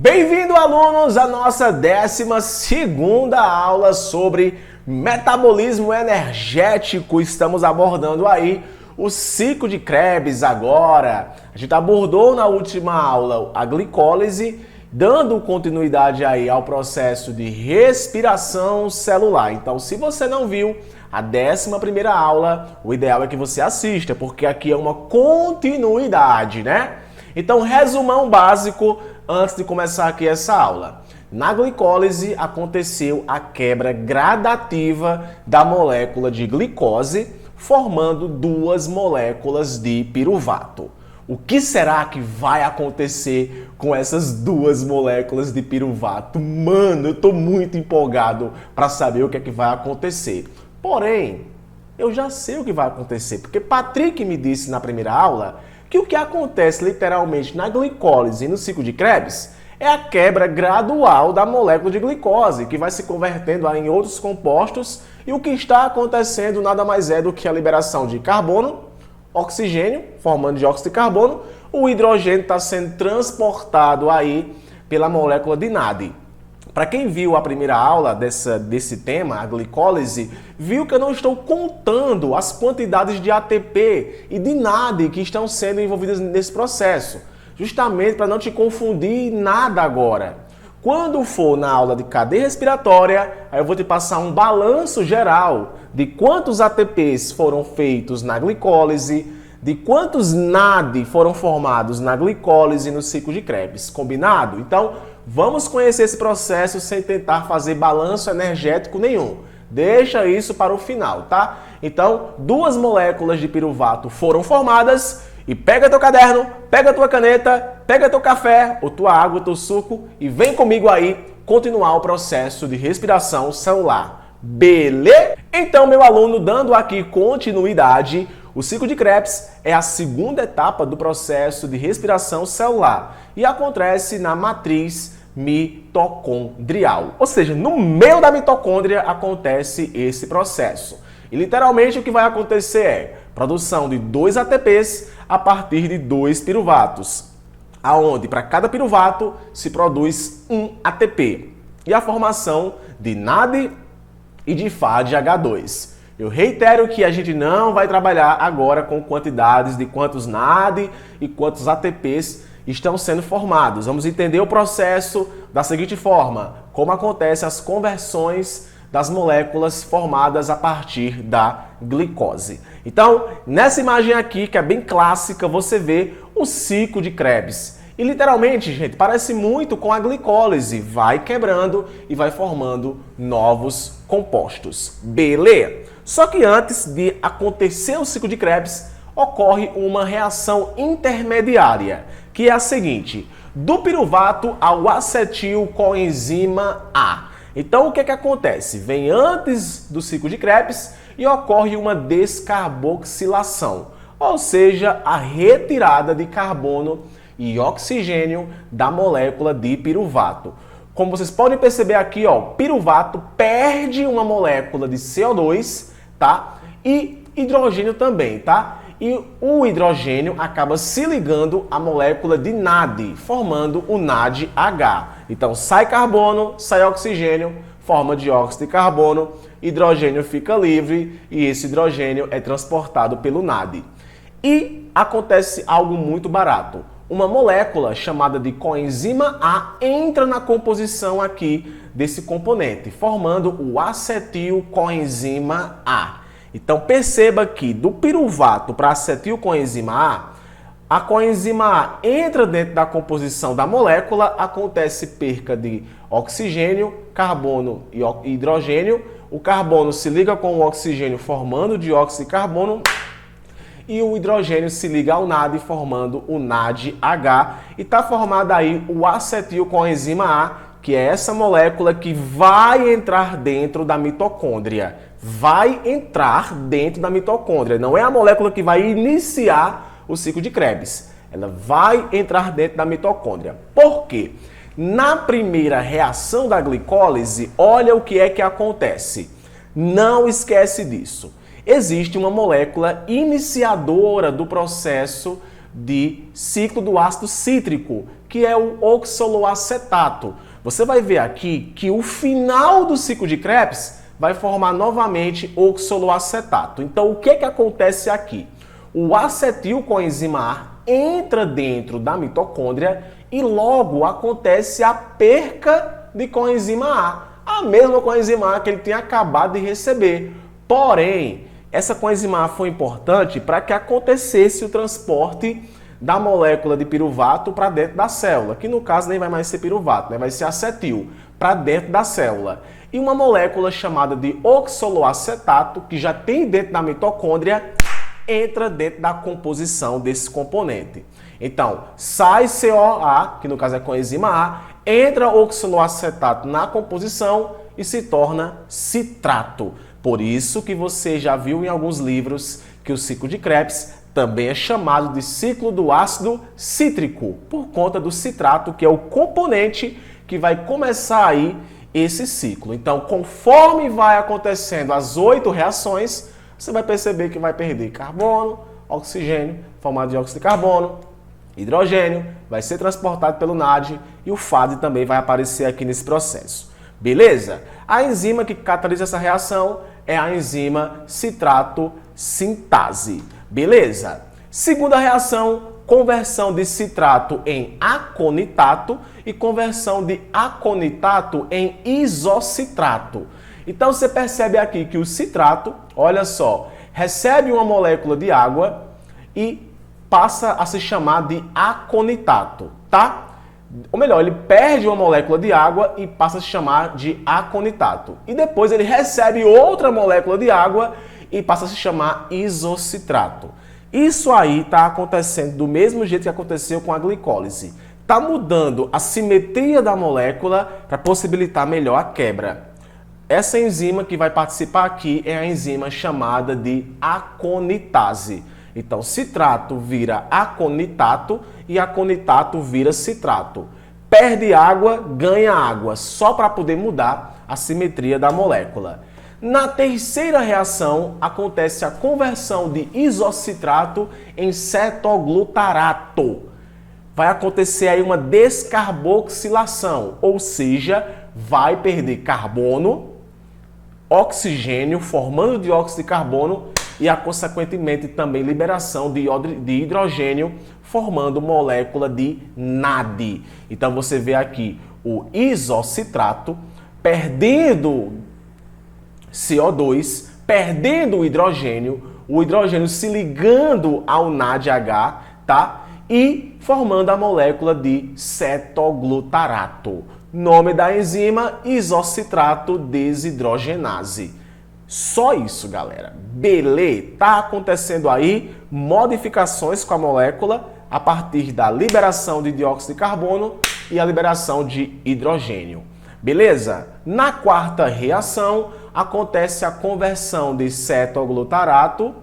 Bem-vindo, alunos, à nossa 12ª aula sobre metabolismo energético. Estamos abordando aí o ciclo de Krebs agora. A gente abordou na última aula a glicólise, dando continuidade aí ao processo de respiração celular. Então, se você não viu a 11ª aula, o ideal é que você assista, porque aqui é uma continuidade, né? Então, resumão básico antes de começar aqui essa aula. Na glicólise aconteceu a quebra gradativa da molécula de glicose, formando duas moléculas de piruvato. O que será que vai acontecer com essas duas moléculas de piruvato? Mano, eu tô muito empolgado para saber o que é que vai acontecer. Porém, eu já sei o que vai acontecer, porque Patrick me disse na primeira aula que o que acontece literalmente na glicólise e no ciclo de Krebs é a quebra gradual da molécula de glicose, que vai se convertendo em outros compostos, e o que está acontecendo nada mais é do que a liberação de carbono, oxigênio, formando dióxido de carbono, o hidrogênio está sendo transportado aí pela molécula de NAD. Para quem viu a primeira aula desse tema, a glicólise, viu que eu não estou contando as quantidades de ATP e de NAD que estão sendo envolvidas nesse processo, justamente para não te confundir nada agora. Quando for na aula de cadeia respiratória, aí eu vou te passar um balanço geral de quantos ATPs foram feitos na glicólise, de quantos NAD foram formados na glicólise e no ciclo de Krebs. Combinado? Então, vamos conhecer esse processo sem tentar fazer balanço energético nenhum. Deixa isso para o final, tá? Então, duas moléculas de piruvato foram formadas e pega teu caderno, pega tua caneta, pega teu café, ou tua água, teu suco e vem comigo aí continuar o processo de respiração celular. Beleza? Então, meu aluno, dando aqui continuidade, o ciclo de Krebs é a segunda etapa do processo de respiração celular e acontece na matriz mitocondrial. Ou seja, no meio da mitocôndria acontece esse processo. E literalmente o que vai acontecer é produção de 2 ATPs a partir de 2 piruvatos, aonde para cada piruvato se produz 1 ATP e a formação de NAD e de FADH2. Eu reitero que a gente não vai trabalhar agora com quantidades de quantos NAD e quantos ATPs estão sendo formados. Vamos entender o processo da seguinte forma: como acontecem as conversões das moléculas formadas a partir da glicose. Então, nessa imagem aqui, que é bem clássica, você vê o ciclo de Krebs. E literalmente, gente, parece muito com a glicólise. Vai quebrando e vai formando novos compostos. Beleza? Só que antes de acontecer o ciclo de Krebs, ocorre uma reação intermediária, que é a seguinte: do piruvato ao acetil coenzima A. Então, o que acontece? Vem antes do ciclo de Krebs e ocorre uma descarboxilação, ou seja, a retirada de carbono e oxigênio da molécula de piruvato. Como vocês podem perceber aqui, ó, piruvato perde uma molécula de CO2, tá? E hidrogênio também, tá? E o hidrogênio acaba se ligando à molécula de NAD, formando o NADH. Então sai carbono, sai oxigênio, forma dióxido de carbono, hidrogênio fica livre e esse hidrogênio é transportado pelo NAD. E acontece algo muito barato. Uma molécula chamada de coenzima A entra na composição aqui desse componente, formando o acetilcoenzima A. Então perceba que do piruvato para acetilcoenzima a coenzima A entra dentro da composição da molécula, acontece perca de oxigênio, carbono e hidrogênio, o carbono se liga com o oxigênio formando dióxido de carbono e o hidrogênio se liga ao NAD formando o NADH e está formado aí o acetilcoenzima A, que é essa molécula que vai entrar dentro da mitocôndria. Vai entrar dentro da mitocôndria. Não é a molécula que vai iniciar o ciclo de Krebs. Ela vai entrar dentro da mitocôndria. Por quê? Na primeira reação da glicólise, olha o que é que acontece. Não esquece disso. Existe uma molécula iniciadora do processo de ciclo do ácido cítrico, que é o oxaloacetato. Você vai ver aqui que o final do ciclo de Krebs vai formar novamente oxaloacetato. Então, o que acontece aqui? O acetilcoenzima A entra dentro da mitocôndria e logo acontece a perca de coenzima A mesma coenzima A que ele tinha acabado de receber. Porém, essa coenzima A foi importante para que acontecesse o transporte da molécula de piruvato para dentro da célula, que no caso nem vai mais ser piruvato, né? Vai ser acetil, para dentro da célula. E uma molécula chamada de oxaloacetato, que já tem dentro da mitocôndria, entra dentro da composição desse componente. Então, sai CoA, que no caso é coenzima A, entra oxaloacetato na composição e se torna citrato. Por isso que você já viu em alguns livros que o ciclo de Krebs também é chamado de ciclo do ácido cítrico, por conta do citrato, que é o componente que vai começar aí esse ciclo. Então, conforme vai acontecendo as 8 reações, você vai perceber que vai perder carbono, oxigênio, formado de óxido de carbono, hidrogênio, vai ser transportado pelo NAD e o FAD também vai aparecer aqui nesse processo. Beleza? A enzima que catalisa essa reação é a enzima citrato sintase. Beleza? Segunda reação, conversão de citrato em aconitato e conversão de aconitato em isocitrato. Então você percebe aqui que o citrato, olha só, recebe uma molécula de água e passa a se chamar de aconitato, tá? Ou melhor, ele perde uma molécula de água e passa a se chamar de aconitato. E depois ele recebe outra molécula de água e passa a se chamar isocitrato. Isso aí está acontecendo do mesmo jeito que aconteceu com a glicólise. Está mudando a simetria da molécula para possibilitar melhor a quebra. Essa enzima que vai participar aqui é a enzima chamada de aconitase. Então, citrato vira aconitato e aconitato vira citrato. Perde água, ganha água, só para poder mudar a simetria da molécula. Na terceira reação, acontece a conversão de isocitrato em cetoglutarato. Vai acontecer aí uma descarboxilação, ou seja, vai perder carbono, oxigênio, formando dióxido de carbono e, consequentemente, também liberação de hidrogênio, formando molécula de NAD. Então, você vê aqui o isocitrato perdendo CO2, perdendo o hidrogênio se ligando ao NADH, tá? E formando a molécula de cetoglutarato. Nome da enzima, isocitrato desidrogenase. Só isso, galera. Beleza? Tá acontecendo aí modificações com a molécula a partir da liberação de dióxido de carbono e a liberação de hidrogênio. Beleza? Na quarta reação, acontece a conversão de cetoglutarato,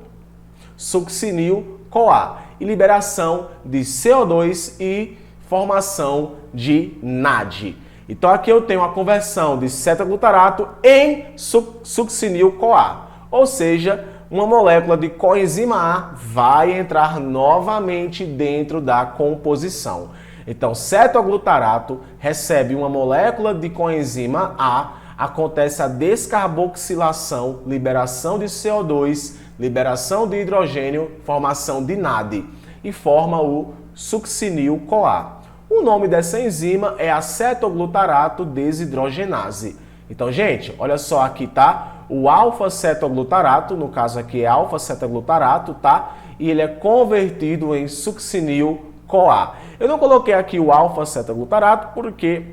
succinil-CoA e liberação de CO2 e formação de NAD. Então aqui eu tenho a conversão de cetoglutarato em succinil-CoA, ou seja, uma molécula de coenzima A vai entrar novamente dentro da composição. Então, cetoglutarato recebe uma molécula de coenzima A, acontece a descarboxilação, liberação de CO2, liberação de hidrogênio, formação de NAD e forma o succinil-CoA. O nome dessa enzima é acetoglutarato desidrogenase. Então, gente, olha só aqui, tá? O alfa-cetoglutarato, no caso aqui é alfa-cetoglutarato, tá? E ele é convertido em succinil-CoA. Eu não coloquei aqui o alfa-cetoglutarato porque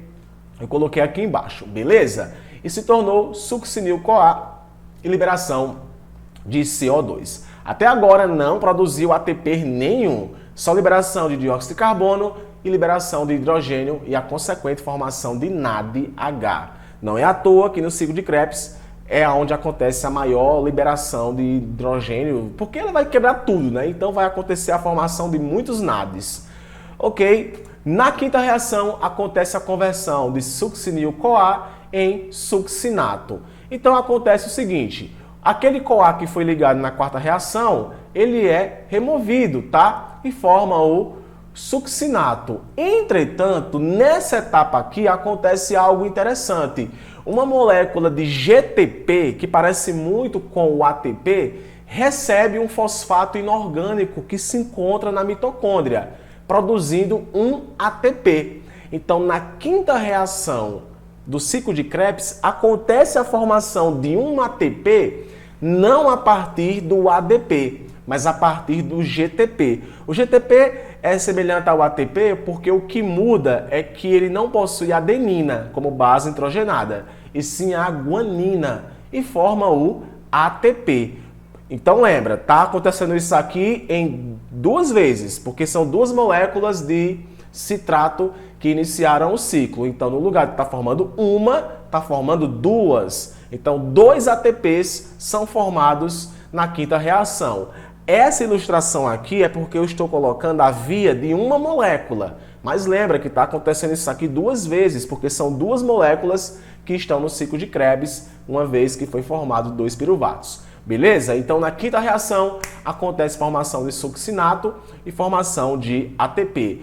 eu coloquei aqui embaixo, beleza? E se tornou succinil-CoA e liberação de CO2. Até agora não produziu ATP nenhum, só liberação de dióxido de carbono e liberação de hidrogênio e a consequente formação de NADH. Não é à toa que no ciclo de Krebs é onde acontece a maior liberação de hidrogênio, porque ela vai quebrar tudo, né? Então vai acontecer a formação de muitos NADs. Ok? Na quinta reação acontece a conversão de succinil-CoA em succinato. Então acontece o seguinte, aquele CoA que foi ligado na quarta reação ele é removido, tá? E forma o succinato. Entretanto, nessa etapa aqui acontece algo interessante. Uma molécula de GTP, que parece muito com o ATP, recebe um fosfato inorgânico que se encontra na mitocôndria, produzindo um ATP. Então, na quinta reação do ciclo de Krebs, acontece a formação de um ATP não a partir do ADP, mas a partir do GTP. O GTP é semelhante ao ATP porque o que muda é que ele não possui adenina como base nitrogenada, e sim a guanina, e forma o ATP. Então lembra, tá acontecendo isso aqui em duas vezes, porque são duas moléculas de citrato que iniciaram o ciclo. Então, no lugar de estar formando uma, está formando duas. Então, 2 ATPs são formados na quinta reação. Essa ilustração aqui é porque eu estou colocando a via de uma molécula. Mas lembra que está acontecendo isso aqui duas vezes, porque são duas moléculas que estão no ciclo de Krebs, uma vez que foi formado 2 piruvatos. Beleza? Então, na quinta reação, acontece formação de succinato e formação de ATP.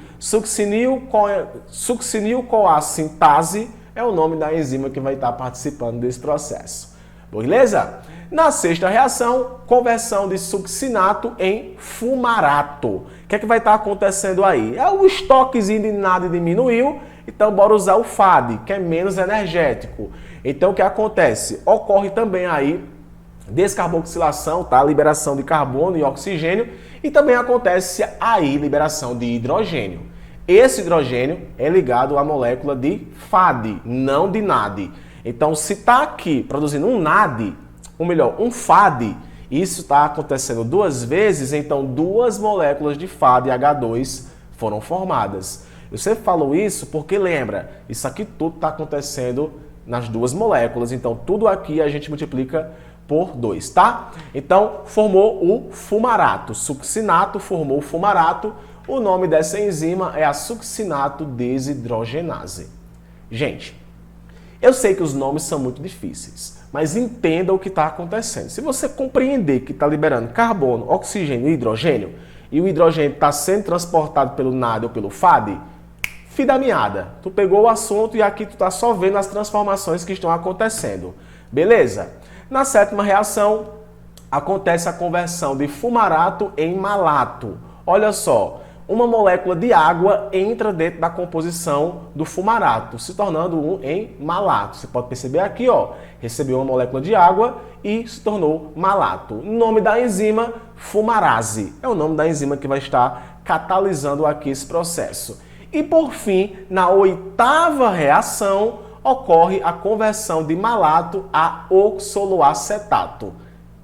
Succinil-CoA sintase é o nome da enzima que vai estar participando desse processo. Beleza? Na sexta reação, conversão de succinato em fumarato. O que é que vai estar acontecendo aí? O estoquezinho de nada diminuiu, então bora usar o FAD, que é menos energético. Então, o que acontece? Ocorre também aí descarboxilação, tá? Liberação de carbono e oxigênio, e também acontece aí liberação de hidrogênio. Esse hidrogênio é ligado à molécula de FAD, não de NAD. Então, se está aqui produzindo um NAD, ou melhor, um FAD, isso está acontecendo duas vezes, então duas moléculas de FAD H2 foram formadas. Eu sempre falo isso porque lembra, isso aqui tudo está acontecendo nas duas moléculas, então tudo aqui a gente multiplica por 2, tá? Então, formou o fumarato. Succinato formou o fumarato. O nome dessa enzima é a succinato desidrogenase. Gente, eu sei que os nomes são muito difíceis, mas entenda o que está acontecendo. Se você compreender que está liberando carbono, oxigênio e hidrogênio, e o hidrogênio está sendo transportado pelo NAD ou pelo FAD, fim da meada. Tu pegou o assunto e aqui tu está só vendo as transformações que estão acontecendo. Beleza? Na sétima reação, acontece a conversão de fumarato em malato. Olha só, uma molécula de água entra dentro da composição do fumarato, se tornando um em malato. Você pode perceber aqui, ó, recebeu uma molécula de água e se tornou malato. O nome da enzima, fumarase. É o nome da enzima que vai estar catalisando aqui esse processo. E por fim, na oitava reação, ocorre a conversão de malato a oxaloacetato.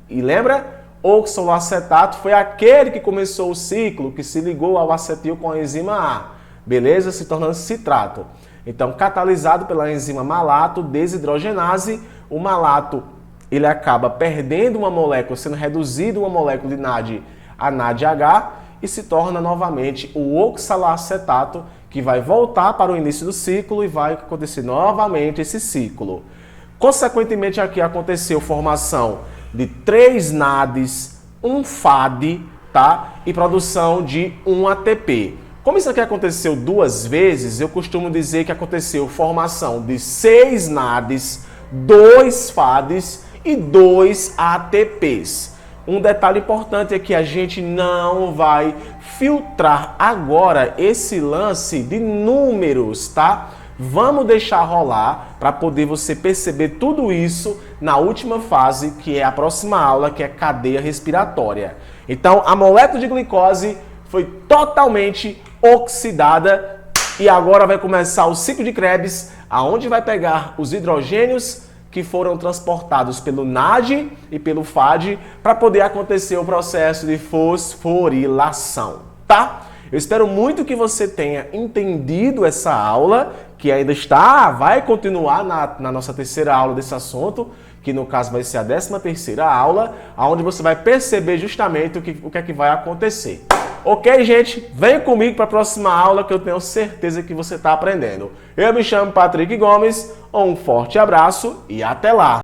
E lembra? Oxaloacetato foi aquele que começou o ciclo, que se ligou ao acetil com a enzima A. Beleza? Se tornando citrato. Então, catalisado pela enzima malato desidrogenase, o malato ele acaba perdendo uma molécula, sendo reduzido uma molécula de NAD a NADH e se torna novamente o oxaloacetato, que vai voltar para o início do ciclo e vai acontecer novamente esse ciclo. Consequentemente, aqui aconteceu formação de 3 NADs, um FAD, tá? E produção de um ATP. Como isso aqui aconteceu duas vezes, eu costumo dizer que aconteceu formação de 6 NADs, 2 FADs e 2 ATPs. Um detalhe importante é que a gente não vai filtrar agora esse lance de números, tá? Vamos deixar rolar para poder você perceber tudo isso na última fase, que é a próxima aula, que é cadeia respiratória. Então, a molécula de glicose foi totalmente oxidada e agora vai começar o ciclo de Krebs, aonde vai pegar os hidrogênios que foram transportados pelo NAD e pelo FAD para poder acontecer o processo de fosforilação, tá? Eu espero muito que você tenha entendido essa aula, que ainda vai continuar na nossa terceira aula desse assunto, que no caso vai ser a 13ª aula, onde você vai perceber justamente o que é que vai acontecer. Ok, gente? Vem comigo para a próxima aula que eu tenho certeza que você está aprendendo. Eu me chamo Patrick Gomes, um forte abraço e até lá!